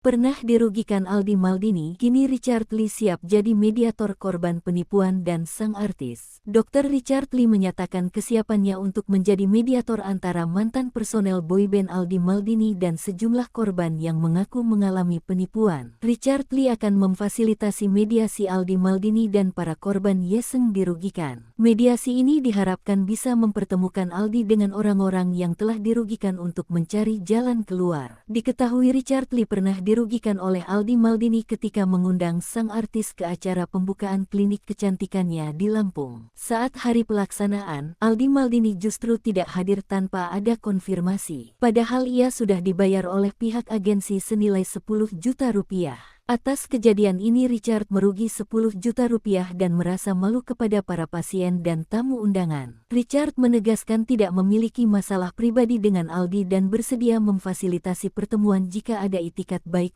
Pernah dirugikan Aldi Maldini, kini Richard Lee siap jadi mediator korban penipuan dan sang artis. Dr. Richard Lee menyatakan kesiapannya untuk menjadi mediator antara mantan personel boyband Aldi Maldini dan sejumlah korban yang mengaku mengalami penipuan. Richard Lee akan memfasilitasi mediasi Aldi Maldini dan para korban yang dirugikan. Mediasi ini diharapkan bisa mempertemukan Aldi dengan orang-orang yang telah dirugikan untuk mencari jalan keluar. Diketahui Richard Lee pernah dirugikan oleh Aldi Maldini ketika mengundang sang artis ke acara pembukaan klinik kecantikannya di Lampung. Saat hari pelaksanaan, Aldi Maldini justru tidak hadir tanpa ada konfirmasi. Padahal ia sudah dibayar oleh pihak agensi senilai 10 juta rupiah. Atas kejadian ini Richard merugi 10 juta rupiah dan merasa malu kepada para pasien dan tamu undangan. Richard menegaskan tidak memiliki masalah pribadi dengan Aldi dan bersedia memfasilitasi pertemuan jika ada itikat baik